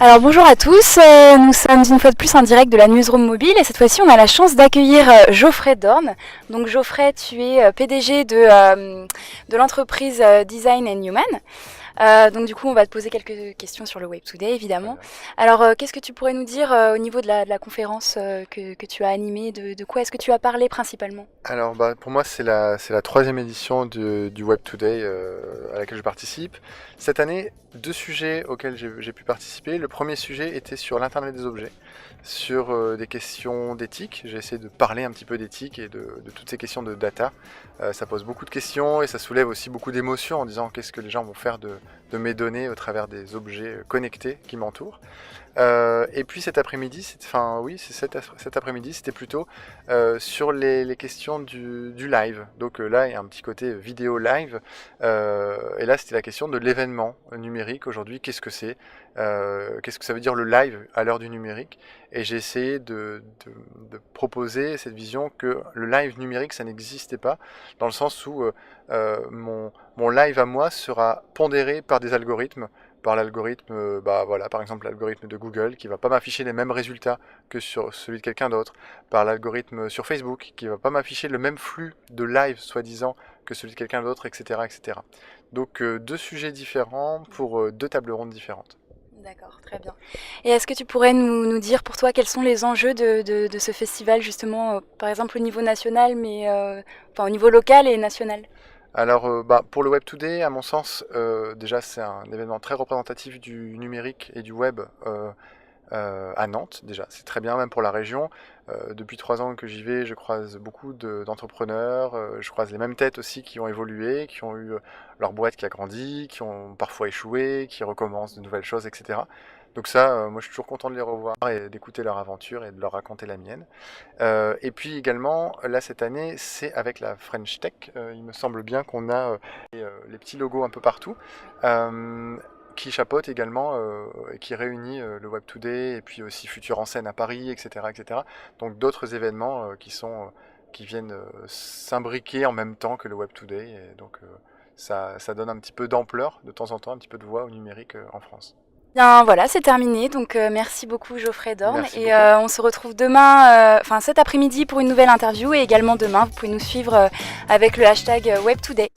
Alors bonjour à tous, nous sommes une fois de plus en direct de la Newsroom Mobile et cette fois-ci on a la chance d'accueillir Geoffrey Dorn. Donc Geoffrey, tu es PDG de l'entreprise Design and Human. Donc du coup on va te poser quelques questions sur le Web Today évidemment. Alors qu'est-ce que tu pourrais nous dire au niveau de la conférence que tu as animée, de quoi est-ce que tu as parlé principalement? Alors pour moi c'est la troisième édition du Web Today à laquelle je participe. Cette année, deux sujets auxquels j'ai pu participer. Le premier sujet était sur l'Internet des objets, sur des questions d'éthique. J'ai essayé de parler un petit peu d'éthique et de toutes ces questions de data. Ça pose beaucoup de questions et ça soulève aussi beaucoup d'émotions en disant qu'est-ce que les gens vont faire de mes données au travers des objets connectés qui m'entourent. Et puis cet après-midi, cet après-midi, c'était plutôt sur les questions du live. Donc là, il y a un petit côté vidéo live. Et là, c'était la question de l'événement numérique aujourd'hui. Qu'est-ce que c'est Qu'est-ce que ça veut dire le live à l'heure du numérique? Et j'ai essayé de proposer cette vision que le live numérique, ça n'existait pas, dans le sens où mon live à moi sera pondéré par des algorithmes, par l'algorithme, voilà, par exemple l'algorithme de Google qui va pas m'afficher les mêmes résultats que sur celui de quelqu'un d'autre, par l'algorithme sur Facebook qui va pas m'afficher le même flux de live soi-disant que celui de quelqu'un d'autre, etc., etc. Donc deux sujets différents pour deux tables rondes différentes. D'accord, très bien. Et est-ce que tu pourrais nous dire pour toi quels sont les enjeux de ce festival justement, par exemple au niveau national, mais enfin au niveau local et national? Alors, pour le Web Today, à mon sens, déjà c'est un événement très représentatif du numérique et du web à Nantes. Déjà, c'est très bien, même pour la région. Depuis 3 ans que j'y vais, je croise beaucoup d'entrepreneurs. Je croise les mêmes têtes aussi qui ont évolué, qui ont eu leur boîte qui a grandi, qui ont parfois échoué, qui recommencent de nouvelles choses, etc. Donc ça, moi je suis toujours content de les revoir et d'écouter leur aventure et de leur raconter la mienne. Et puis également, là cette année, c'est avec la French Tech. Il me semble bien qu'on a les petits logos un peu partout, qui chapeaute également et qui réunit le Web Today et puis aussi Futur en scène à Paris, etc., etc. Donc d'autres événements qui viennent s'imbriquer en même temps que le Web Today. Et donc ça donne un petit peu d'ampleur de temps en temps, un petit peu de voix au numérique en France. Bien voilà, c'est terminé. Donc merci beaucoup Geoffrey Dorn Merci et beaucoup. on se retrouve demain, enfin cet après-midi pour une nouvelle interview et également demain vous pouvez nous suivre avec le hashtag Web Today.